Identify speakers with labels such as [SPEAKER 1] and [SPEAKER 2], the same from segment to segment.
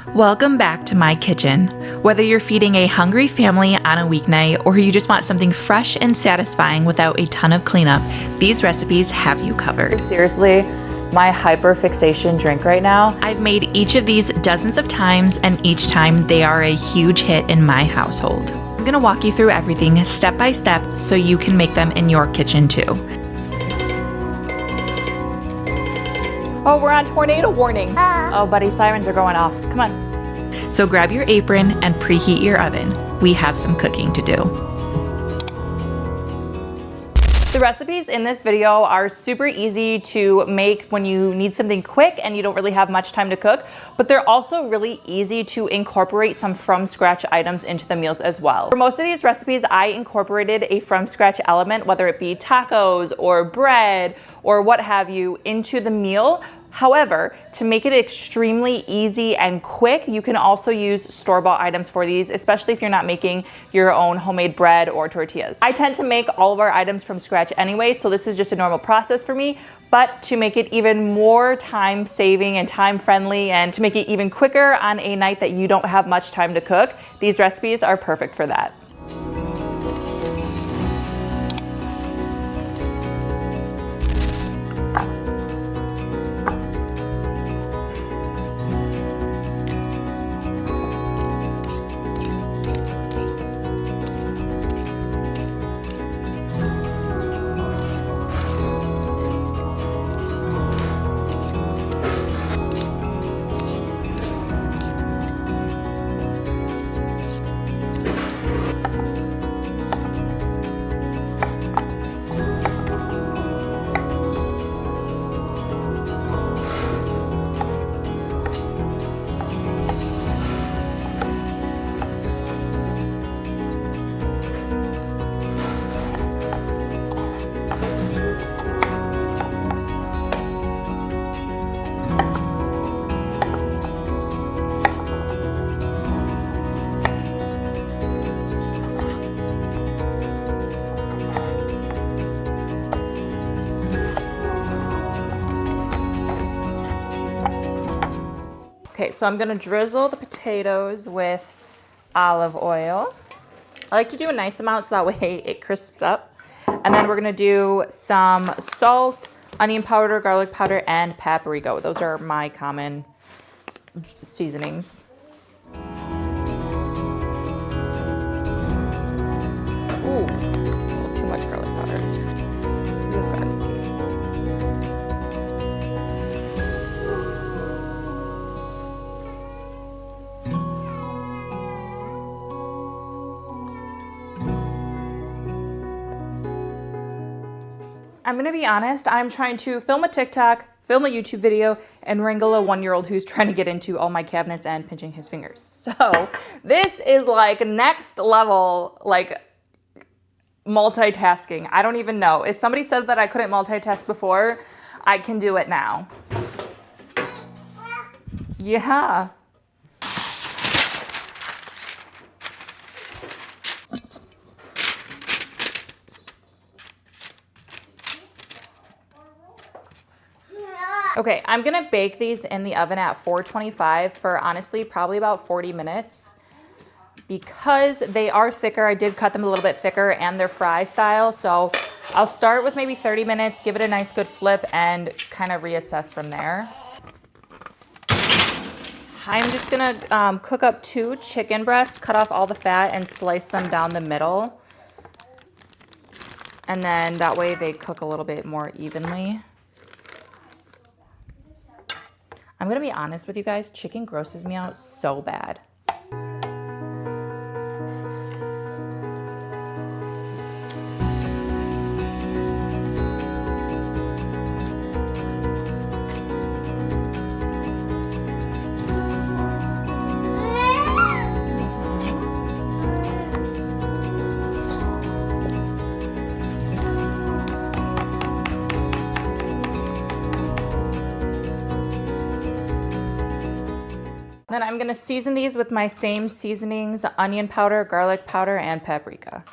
[SPEAKER 1] Welcome back to my kitchen. Whether you're feeding a hungry family on a weeknight or you just want something fresh and satisfying without a ton of cleanup, these recipes have you covered.
[SPEAKER 2] Seriously, my hyperfixation drink right now.
[SPEAKER 1] I've made each of these dozens of times, and each time they are a huge hit in my household. I'm gonna walk you through everything step by step so you can make them in your kitchen too.
[SPEAKER 2] Oh, we're on tornado warning. Oh, buddy, sirens are going off. Come on.
[SPEAKER 1] So grab your apron and preheat your oven. We have some cooking to do.
[SPEAKER 2] The recipes in this video are super easy to make when you need something quick and you don't really have much time to cook, but they're also really easy to incorporate some from scratch items into the meals as well. For most of these recipes, I incorporated a from scratch element, whether it be tacos or bread or what have you, into the meal. However, to make it extremely easy and quick, you can also use store-bought items for these, especially if you're not making your own homemade bread or tortillas. I tend to make all of our items from scratch anyway, so this is just a normal process for me. But to make it even more time-saving and time-friendly and to make it even quicker on a night that you don't have much time to cook, these recipes are perfect for that. Okay, so I'm gonna drizzle the potatoes with olive oil. I like to do a nice amount so that way it crisps up. And then we're gonna do some salt, onion powder, garlic powder, and paprika. Those are my common seasonings. Ooh, a little too much garlic powder. Okay. I'm gonna be honest, I'm trying to film a TikTok, film a YouTube video, and wrangle a 1-year-old who's trying to get into all my cabinets and pinching his fingers. So this is like next level, like multitasking. I don't even know. If somebody said that I couldn't multitask before, I can do it now. Yeah. Okay, I'm gonna bake these in the oven at 425 for honestly probably about 40 minutes. Because they are thicker, I did cut them a little bit thicker and they're fry style. So I'll start with maybe 30 minutes, give it a nice good flip and kind of reassess from there. I'm just gonna cook up 2 chicken breasts, cut off all the fat and slice them down the middle. And then that way they cook a little bit more evenly. I'm gonna be honest with you guys, chicken grosses me out so bad. Then I'm gonna season these with my same seasonings, onion powder, garlic powder, and paprika.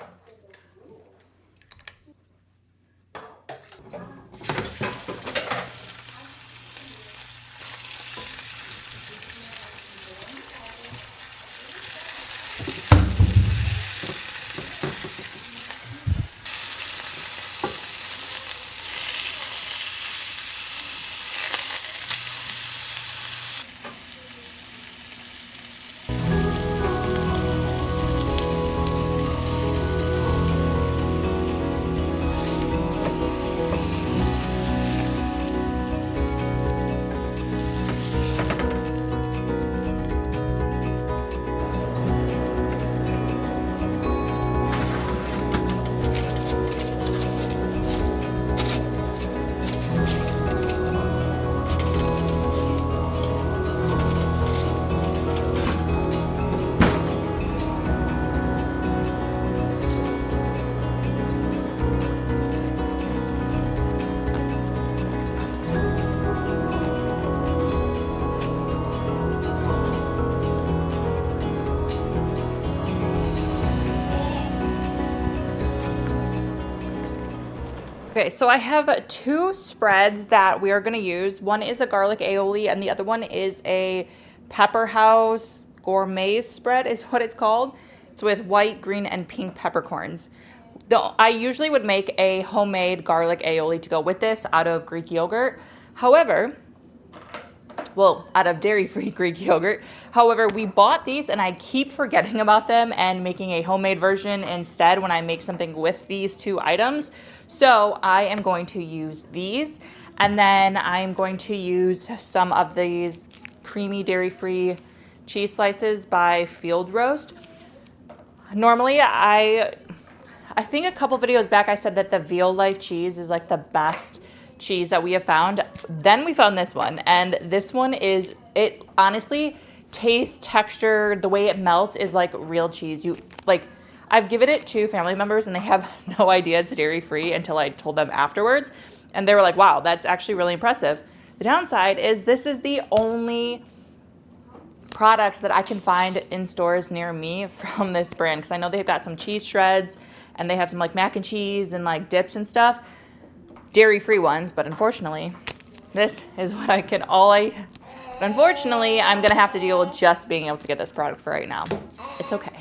[SPEAKER 2] Okay, so I have two spreads that we are gonna use. One is a garlic aioli and the other one is a Pepper House gourmet spread is what it's called. It's with white, green, and pink peppercorns. I usually would make a homemade garlic aioli to go with this out of Greek yogurt. However, well, out of dairy-free Greek yogurt. However, we bought these and I keep forgetting about them and making a homemade version instead when I make something with these two items. So I am going to use these, and then I'm going to use some of these creamy dairy-free cheese slices by Field Roast. Normally, I think a couple videos back I said that the Veal Life cheese is like the best cheese that we have found. Then we found this one, and this one is, it honestly, taste, texture, the way it melts is like real cheese. I've given it to family members and they have no idea it's dairy free until I told them afterwards, and they were like, wow, that's actually really impressive. The downside is this is the only product that I can find in stores near me from this brand, because I know they've got some cheese shreds and they have some like mac and cheese and like dips and stuff, dairy-free ones, but unfortunately, this is what unfortunately, I'm gonna have to deal with just being able to get this product for right now. It's okay.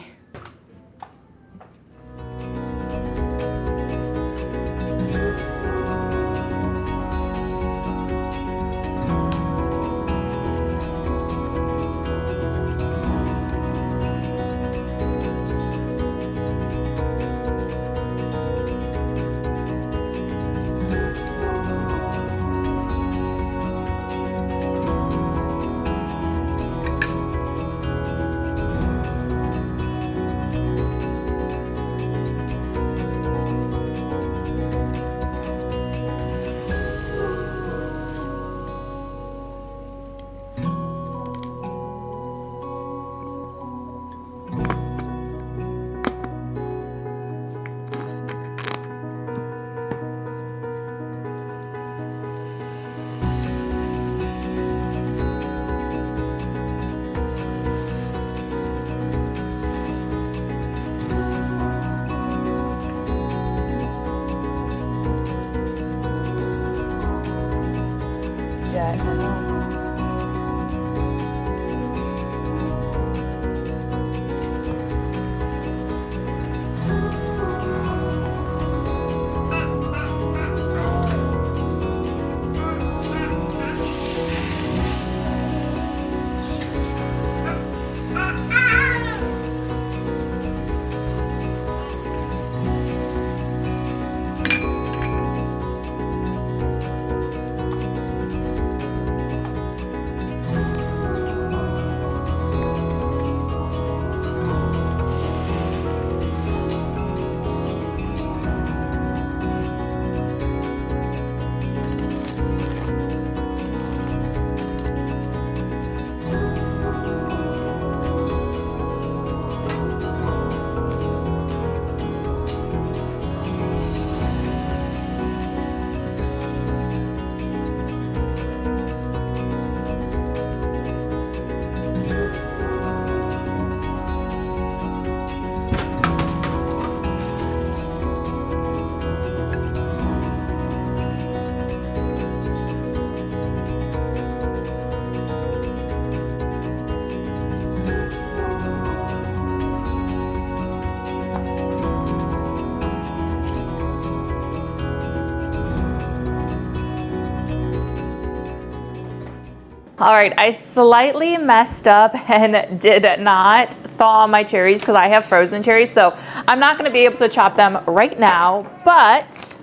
[SPEAKER 2] All right, I slightly messed up and did not thaw my cherries because I have frozen cherries, so I'm not gonna be able to chop them right now, but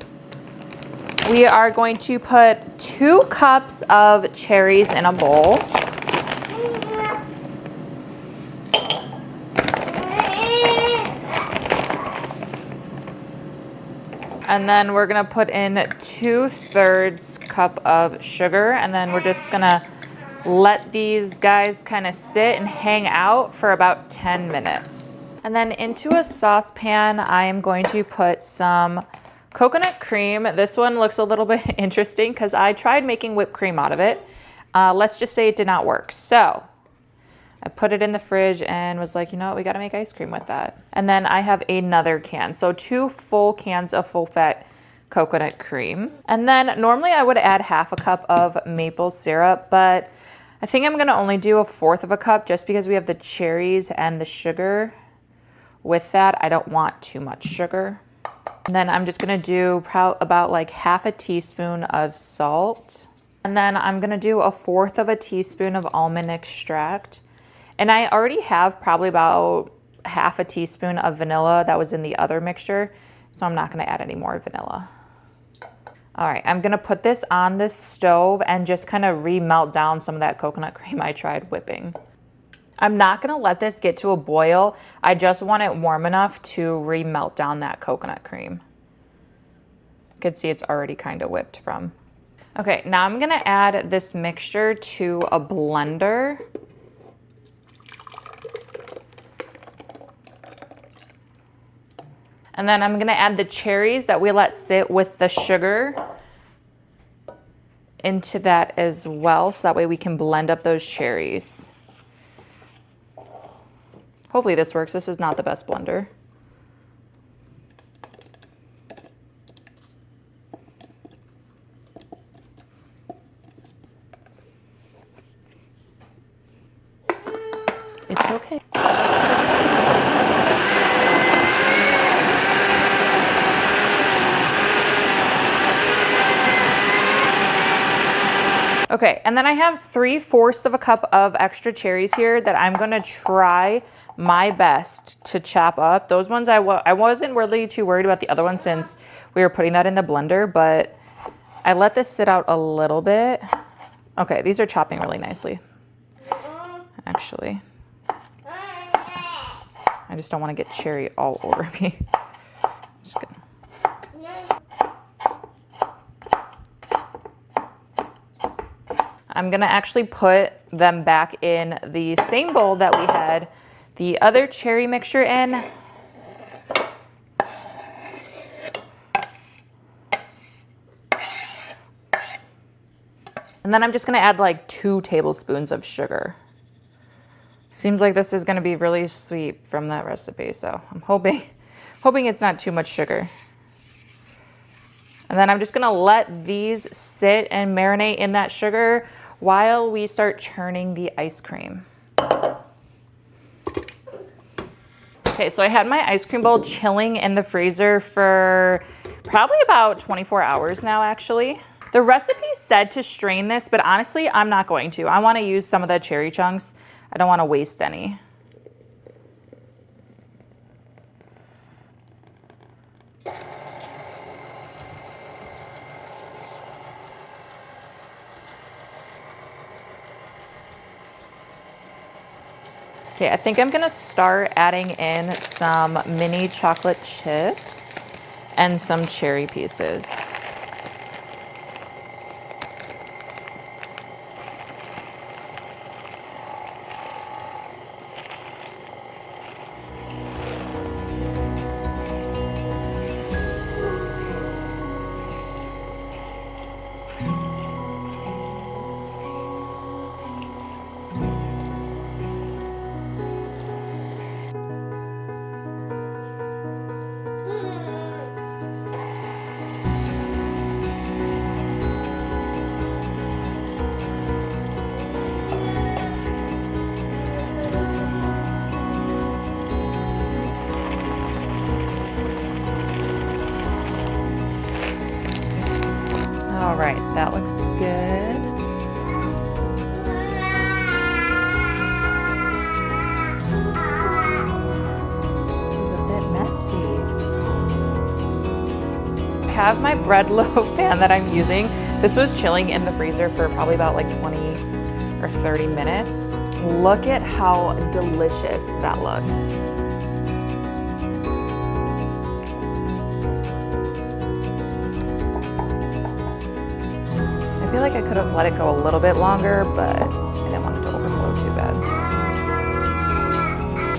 [SPEAKER 2] we are going to put 2 cups of cherries in a bowl. And then we're gonna put in 2/3 cup of sugar, and then we're just gonna let these guys kind of sit and hang out for about 10 minutes. And then into a saucepan, I am going to put some coconut cream. This one looks a little bit interesting because I tried making whipped cream out of it. Let's just say it did not work. So I put it in the fridge and was like, you know what, we gotta make ice cream with that. And then I have another can. So 2 full cans of full fat coconut cream. And then normally I would add half a cup of maple syrup, but I think I'm gonna only do a fourth of a cup just because we have the cherries and the sugar. With that, I don't want too much sugar. And then I'm just gonna do about like half a teaspoon of salt. And then I'm gonna do a fourth of a teaspoon of almond extract. And I already have probably about half a teaspoon of vanilla that was in the other mixture, so I'm not gonna add any more vanilla. All right, I'm gonna put this on the stove and just kind of re-melt down some of that coconut cream I tried whipping. I'm not gonna let this get to a boil. I just want it warm enough to re-melt down that coconut cream. You can see it's already kind of whipped from. Okay, now I'm gonna add this mixture to a blender. And then I'm gonna add the cherries that we let sit with the sugar into that as well, so that way we can blend up those cherries. Hopefully this works. This is not the best blender. It's okay. Okay, and then I have 3/4 of a cup of extra cherries here that I'm gonna try my best to chop up. Those ones I wasn't really too worried about the other ones since we were putting that in the blender, but I let this sit out a little bit. Okay, these are chopping really nicely, actually. I just don't want to get cherry all over me. Just gonna... I'm gonna actually put them back in the same bowl that we had the other cherry mixture in. And then I'm just gonna add like 2 tablespoons of sugar. Seems like this is gonna be really sweet from that recipe, so I'm hoping it's not too much sugar. And then I'm just gonna let these sit and marinate in that sugar while we start churning the ice cream. Okay, so I had my ice cream bowl chilling in the freezer for probably about 24 hours now, actually. The recipe said to strain this, but honestly, I'm not going to. I wanna use some of the cherry chunks. I don't wanna waste any. Okay, I think I'm gonna start adding in some mini chocolate chips and some cherry pieces. All right, that looks good. This is a bit messy. I have my bread loaf pan that I'm using. This was chilling in the freezer for probably about like 20 or 30 minutes. Look at how delicious that looks. I feel like I could have let it go a little bit longer, but I didn't want it to overflow too bad.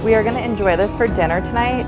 [SPEAKER 2] We are gonna enjoy this for dinner tonight.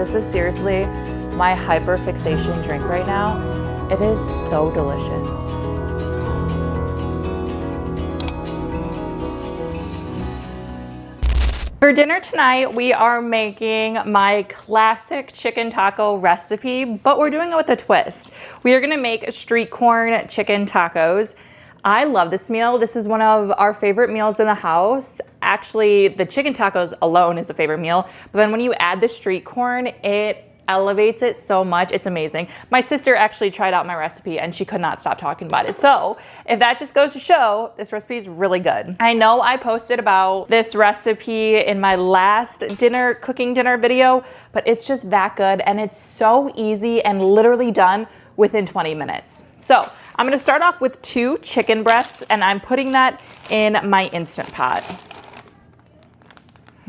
[SPEAKER 2] This is seriously my hyper fixation drink right now. It is so delicious. For dinner tonight, we are making my classic chicken taco recipe, but we're doing it with a twist. We are gonna make street corn chicken tacos. I love this meal. This is one of our favorite meals in the house. Actually, the chicken tacos alone is a favorite meal, but then when you add the street corn, it elevates it so much. It's amazing. My sister actually tried out my recipe and she could not stop talking about it. So if that just goes to show, this recipe is really good. I know I posted about this recipe in my last cooking dinner video, but it's just that good and it's so easy and literally done within 20 minutes. So I'm gonna start off with 2 chicken breasts and I'm putting that in my Instant Pot.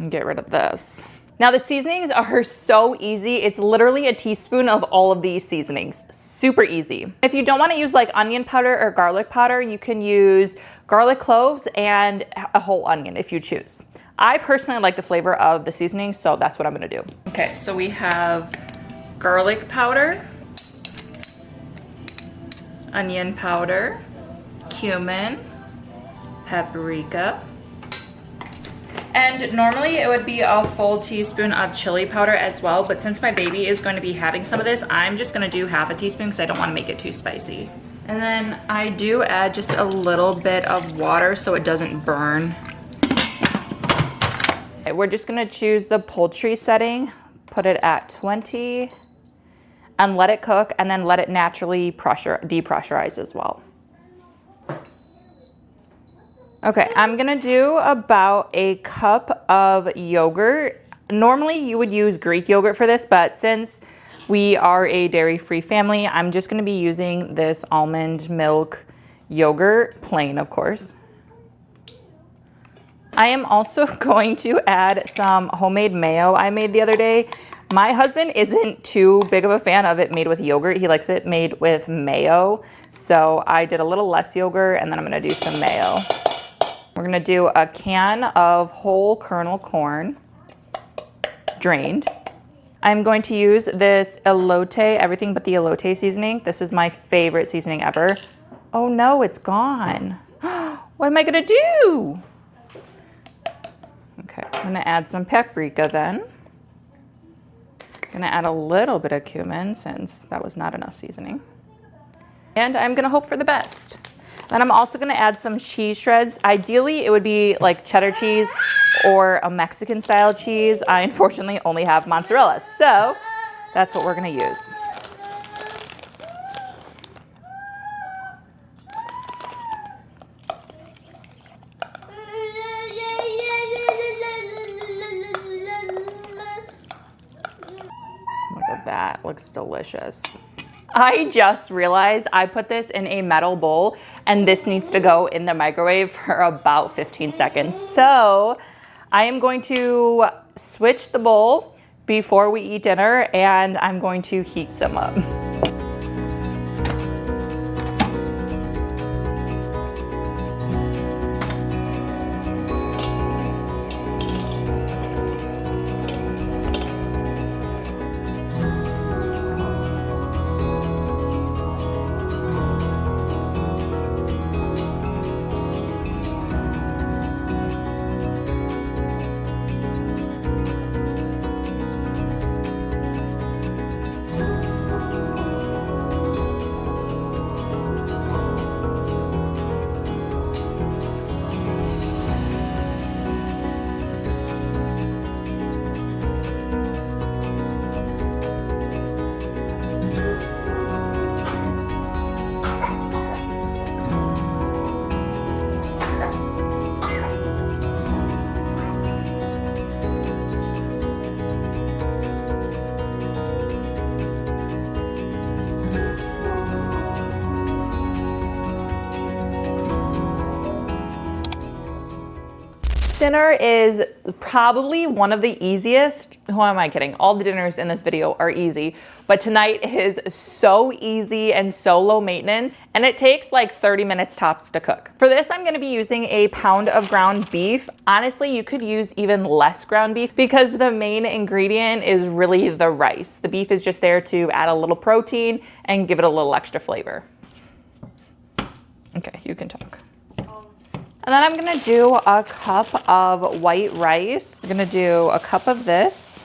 [SPEAKER 2] Get rid of this. Now the seasonings are so easy. It's literally a teaspoon of all of these seasonings. Super easy. If you don't want to use like onion powder or garlic powder, you can use garlic cloves and a whole onion if you choose. I personally like the flavor of the seasonings, so that's what I'm gonna do. Okay, so we have garlic powder, onion powder, cumin, paprika, and normally it would be a full teaspoon of chili powder as well, but since my baby is going to be having some of this, I'm just gonna do half a teaspoon because I don't want to make it too spicy. And then I do add just a little bit of water so it doesn't burn. Okay, we're just gonna choose the poultry setting, put it at 20, and let it cook, and then let it naturally depressurize as well. Okay, I'm gonna do about a cup of yogurt. Normally you would use Greek yogurt for this, but since we are a dairy-free family, I'm just gonna be using this almond milk yogurt, plain of course. I am also going to add some homemade mayo I made the other day. My husband isn't too big of a fan of it made with yogurt. He likes it made with mayo. So I did a little less yogurt and then I'm gonna do some mayo. We're gonna do a can of whole kernel corn, drained. I'm going to use this elote, everything but the elote seasoning. This is my favorite seasoning ever. Oh no, it's gone. What am I gonna do? Okay, I'm gonna add some paprika then. Gonna add a little bit of cumin since that was not enough seasoning. And I'm gonna hope for the best. Then I'm also gonna add some cheese shreds. Ideally, it would be like cheddar cheese or a Mexican style cheese. I unfortunately only have mozzarella, so that's what we're gonna use. Look at that, looks delicious. I just realized I put this in a metal bowl and this needs to go in the microwave for about 15 seconds. So I am going to switch the bowl before we eat dinner and I'm going to heat some up. dinner is probably one of the easiest. Who am I kidding? All the dinners in this video are easy, but tonight is so easy and so low maintenance, and it takes like 30 minutes tops to cook. For this, I'm gonna be using a pound of ground beef. Honestly, you could use even less ground beef because the main ingredient is really the rice. The beef is just there to add a little protein and give it a little extra flavor. Okay, you can talk. And then I'm gonna do a cup of white rice. I'm gonna do a cup of this.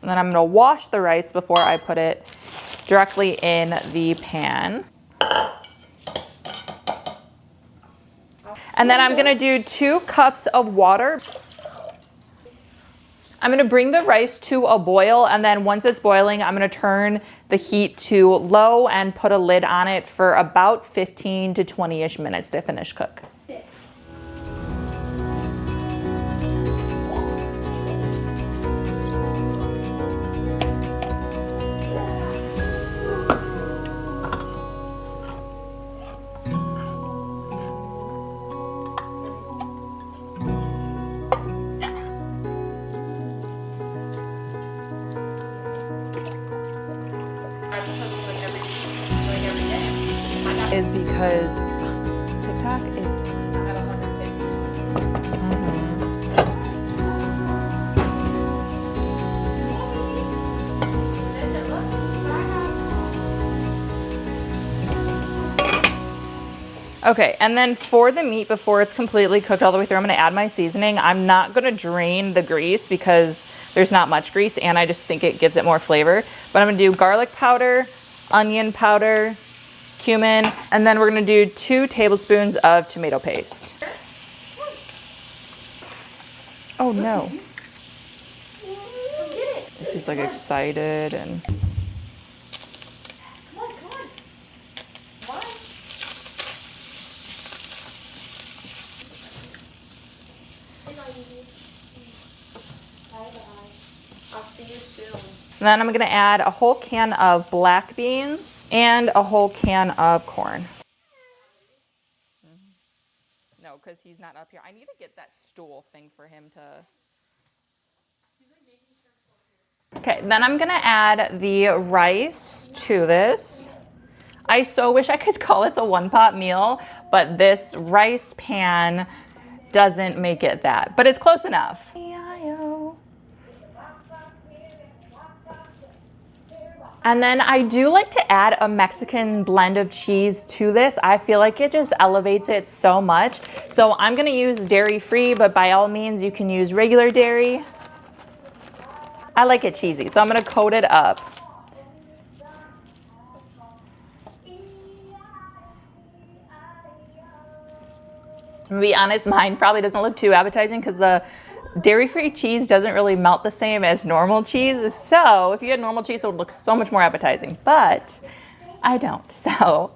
[SPEAKER 2] And then I'm gonna wash the rice before I put it directly in the pan. And then I'm gonna do 2 cups of water. I'm gonna bring the rice to a boil, and then once it's boiling, I'm gonna turn the heat to low and put a lid on it for about 15 to 20-ish minutes to finish cook. Is because TikTok is at 150. Okay, and then for the meat, before it's completely cooked all the way through, I'm gonna add my seasoning. I'm not gonna drain the grease because there's not much grease, and I just think it gives it more flavor. But I'm gonna do garlic powder, onion powder, cumin, and then we're gonna do 2 tablespoons of tomato paste. Oh no. He's like excited and.
[SPEAKER 3] Come on. I'll see you soon.
[SPEAKER 2] And then I'm gonna add a whole can of black beans and a whole can of corn. No, because he's not up here. I need to get that stool thing for him to. Okay, then I'm gonna add the rice to this. I so wish I could call this a one-pot meal, but this rice pan doesn't make it that, but it's close enough. And then I do like to add a Mexican blend of cheese to this. I feel like it just elevates it so much. So I'm gonna use dairy-free, but by all means you can use regular dairy. I like it cheesy, so I'm gonna coat it up. To be honest, mine probably doesn't look too appetizing because the dairy-free cheese doesn't really melt the same as normal cheese. So if you had normal cheese, it would look so much more appetizing, but I don't, so.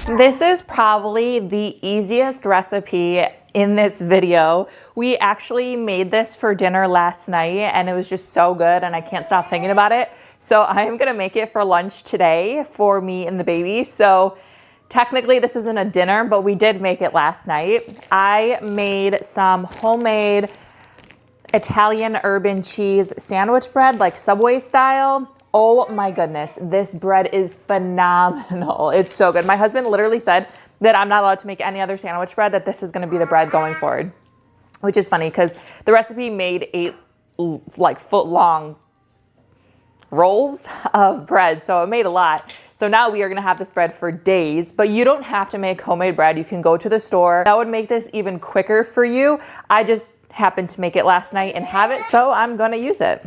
[SPEAKER 2] This is probably the easiest recipe in this video. We actually made this for dinner last night and it was just so good and I can't stop thinking about it. So I'm gonna make it for lunch today for me and the baby. So technically this isn't a dinner, but we did make it last night. I made some homemade Italian urban cheese sandwich bread, like Subway style. Oh my goodness, this bread is phenomenal. It's so good. My husband literally said that I'm not allowed to make any other sandwich bread, that this is gonna be the bread going forward, which is funny because the recipe made 8 like foot long rolls of bread, so it made a lot. So now we are gonna have this bread for days, but you don't have to make homemade bread. You can go to the store. That would make this even quicker for you. I just happened to make it last night and have it, so I'm gonna use it.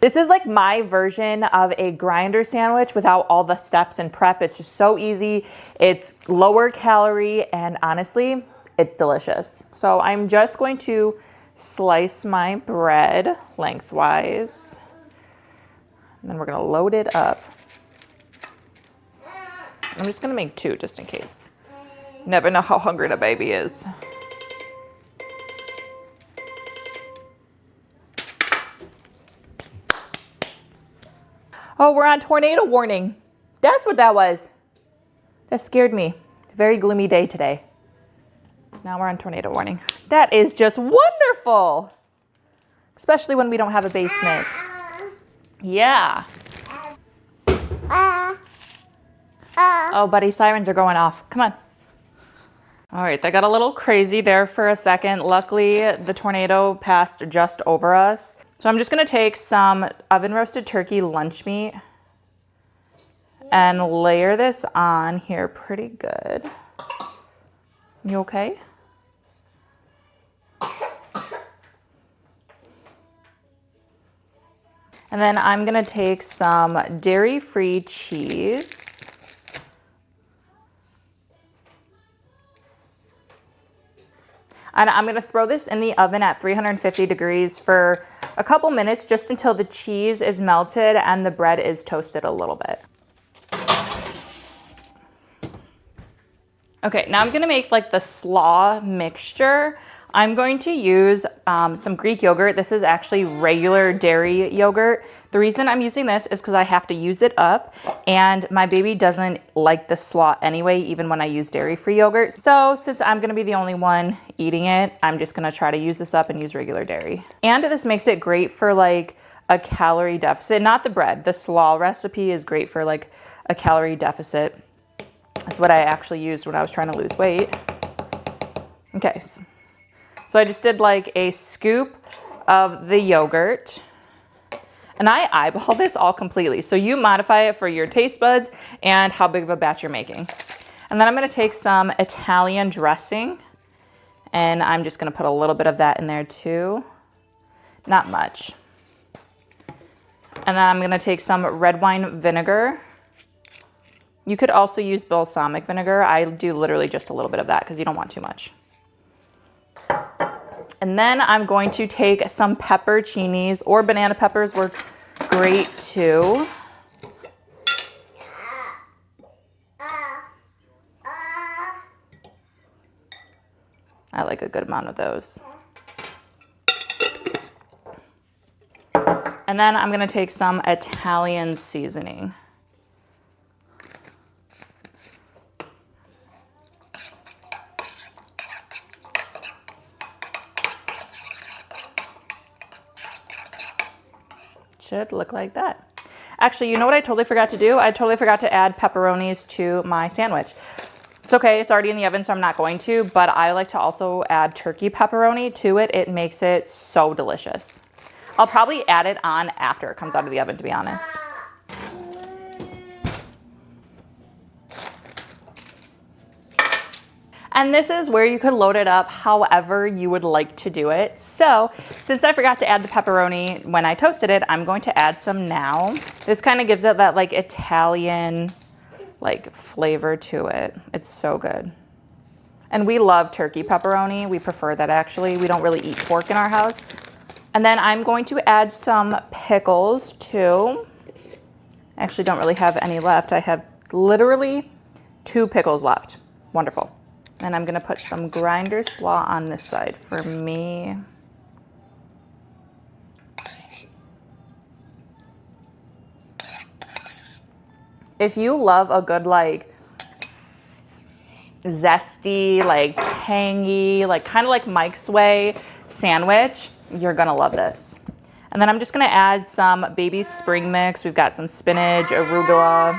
[SPEAKER 2] This is like my version of a grinder sandwich without all the steps and prep. It's just so easy. It's lower calorie and honestly, it's delicious. So I'm just going to slice my bread lengthwise. And then we're gonna load it up. I'm just gonna make 2 just in case. Never know how hungry the baby is. Oh, we're on tornado warning. That's what that was. That scared me. It's a very gloomy day today. Now we're on tornado warning. That is just wonderful. Especially when we don't have a basement. Yeah. Oh, buddy, sirens are going off. Come on. All right, that got a little crazy there for a second. Luckily, the tornado passed just over us. So I'm just gonna take some oven roasted turkey lunch meat and layer this on here pretty good. You okay? And then I'm gonna take some dairy-free cheese. And I'm gonna throw this in the oven at 350 degrees for a couple minutes, just until the cheese is melted and the bread is toasted a little bit. Okay, now I'm gonna make like the slaw mixture. I'm going to use some Greek yogurt. This is actually regular dairy yogurt. The reason I'm using this is because I have to use it up, and my baby doesn't like the slaw anyway, even when I use dairy-free yogurt. So since I'm gonna be the only one eating it, I'm just gonna try to use this up and use regular dairy. And this makes it great for like a calorie deficit, not the bread. The slaw recipe is great for like a calorie deficit. That's what I actually used when I was trying to lose weight. Okay. So I just did like a scoop of the yogurt, and I eyeball this all completely. So you modify it for your taste buds and how big of a batch you're making. And then I'm gonna take some Italian dressing, and I'm just gonna put a little bit of that in there too. Not much. And then I'm gonna take some red wine vinegar. You could also use balsamic vinegar. I do literally just a little bit of that because you don't want too much. And then I'm going to take some pepperoncinis, or banana peppers work great too. I like a good amount of those. And then I'm gonna take some Italian seasoning. Should look like that. Actually, you know what I totally forgot to do? I totally forgot to add pepperonis to my sandwich. It's okay, it's already in the oven, so I'm not going to, but I like to also add turkey pepperoni to it. It makes it so delicious. I'll probably add it on after it comes out of the oven, to be honest. And this is where you could load it up however you would like to do it. So since I forgot to add the pepperoni when I toasted it, I'm going to add some now. This kind of gives it that like Italian like flavor to it. It's so good. And we love turkey pepperoni. We prefer that actually. We don't really eat pork in our house. And then I'm going to add some pickles too. I actually don't really have any left. I have literally 2 pickles left. Wonderful. And I'm gonna put some grinder slaw on this side for me. If you love a good like zesty, like tangy, like kind of like Mike's Way sandwich, you're gonna love this. And then I'm just gonna add some baby spring mix. We've got some spinach, arugula,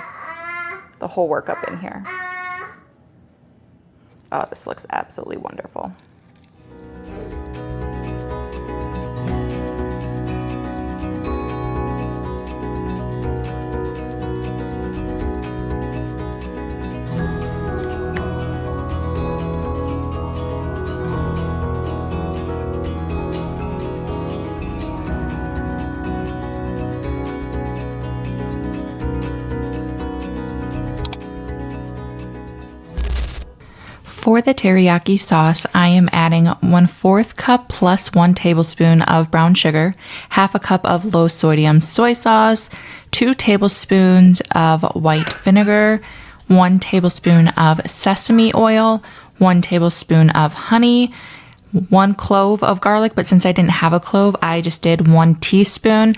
[SPEAKER 2] the whole workup in here. Oh, this looks absolutely wonderful.
[SPEAKER 1] For the teriyaki sauce, I am adding 1/4 cup plus 1 tablespoon of brown sugar, half a cup of low sodium soy sauce, 2 tablespoons of white vinegar, 1 tablespoon of sesame oil, 1 tablespoon of honey, 1 clove of garlic, but since I didn't have a clove, I just did 1 teaspoon.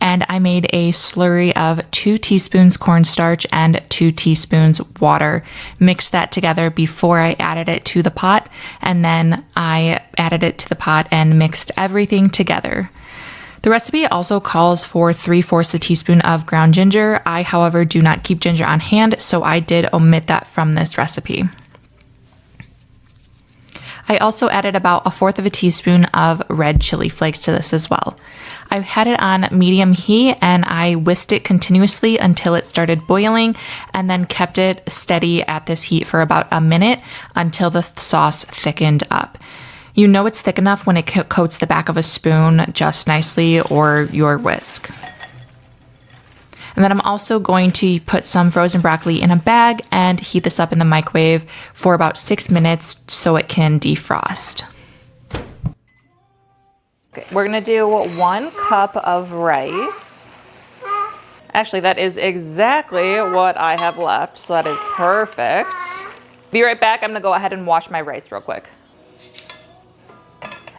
[SPEAKER 1] And I made a slurry of 2 teaspoons cornstarch and 2 teaspoons water. Mixed that together before I added it to the pot, and then I added it to the pot and mixed everything together. The recipe also calls for 3/4 a teaspoon of ground ginger. I, however, do not keep ginger on hand, so I did omit that from this recipe. I also added about 1/4 of a teaspoon of red chili flakes to this as well. I had it on medium heat and I whisked it continuously until it started boiling, and then kept it steady at this heat for about a minute until the sauce thickened up. You know it's thick enough when it coats the back of a spoon just nicely, or your whisk. And then I'm also going to put some frozen broccoli in a bag and heat this up in the microwave for about 6 minutes so it can defrost.
[SPEAKER 2] Okay, we're gonna do 1 cup of rice. Actually, that is exactly what I have left, so that is perfect. Be right back. I'm gonna go ahead and wash my rice real quick.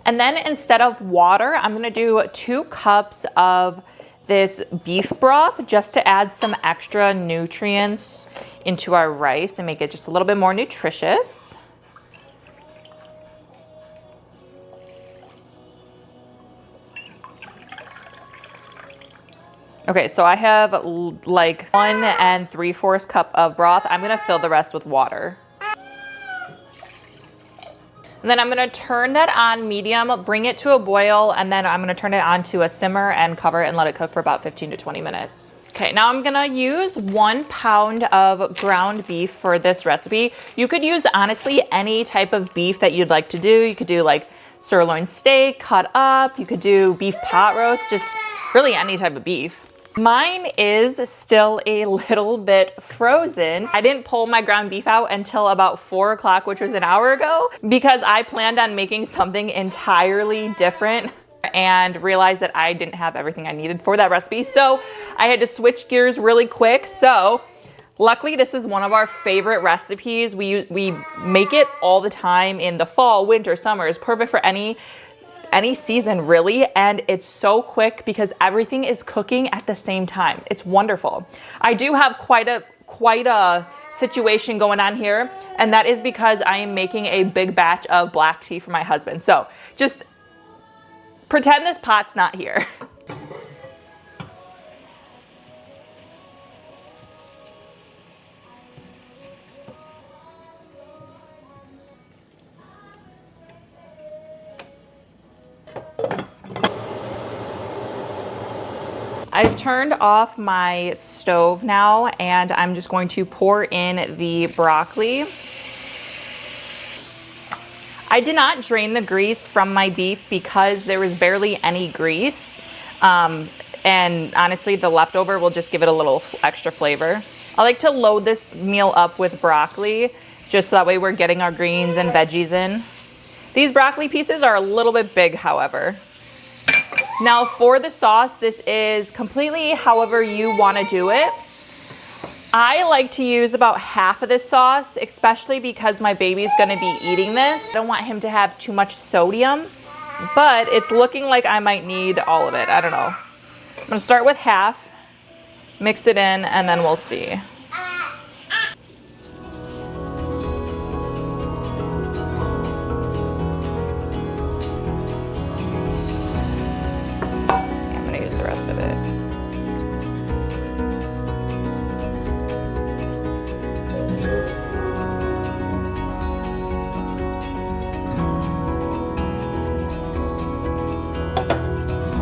[SPEAKER 2] And then instead of water, I'm gonna do 2 cups of this beef broth just to add some extra nutrients into our rice and make it just a little bit more nutritious. Okay, so I have like 1 3/4 cup of broth. I'm gonna fill the rest with water. And then I'm gonna turn that on medium, bring it to a boil, and then I'm gonna turn it on to a simmer and cover it and let it cook for about 15 to 20 minutes. Okay, now I'm gonna use 1 pound of ground beef for this recipe. You could use, honestly, any type of beef that you'd like to do. You could do like sirloin steak cut up. You could do beef pot roast, just really any type of beef. Mine is still a little bit frozen. I didn't pull my ground beef out until about 4 o'clock, which was an hour ago, because I planned on making something entirely different and realized that I didn't have everything I needed for that recipe. So I had to switch gears really quick. So luckily, this is one of our favorite recipes. We make it all the time in the fall, winter, summer. It's perfect for any season, really, and it's so quick because everything is cooking at the same time. It's wonderful. I do have quite a situation going on here, and that is because I am making a big batch of black tea for my husband. So just pretend this pot's not here. I've turned off my stove now, and I'm just going to pour in the broccoli. I did not drain the grease from my beef because there was barely any grease. And honestly, the leftover will just give it a little extra flavor. I like to load this meal up with broccoli, just so that way we're getting our greens and veggies in. These broccoli pieces are a little bit big, however. Now for the sauce, this is completely however you want to do it. I like to use about half of this sauce, especially because my baby's going to be eating this. I don't want him to have too much sodium, but it's looking like I might need all of it. I don't know. I'm going to start with half, mix it in, and then we'll see. Rest of it.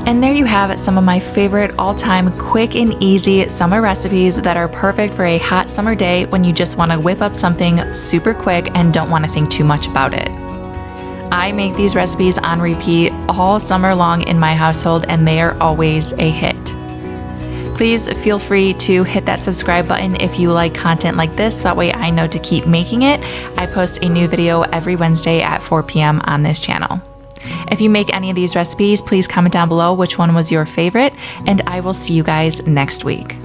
[SPEAKER 1] And there you have it, some of my favorite all-time quick and easy summer recipes that are perfect for a hot summer day when you just want to whip up something super quick and don't want to think too much about it. I make these recipes on repeat all summer long in my household, and they are always a hit. Please feel free to hit that subscribe button if you like content like this. That way I know to keep making it. I post a new video every Wednesday at 4 p.m. on this channel. If you make any of these recipes, please comment down below which one was your favorite, and I will see you guys next week.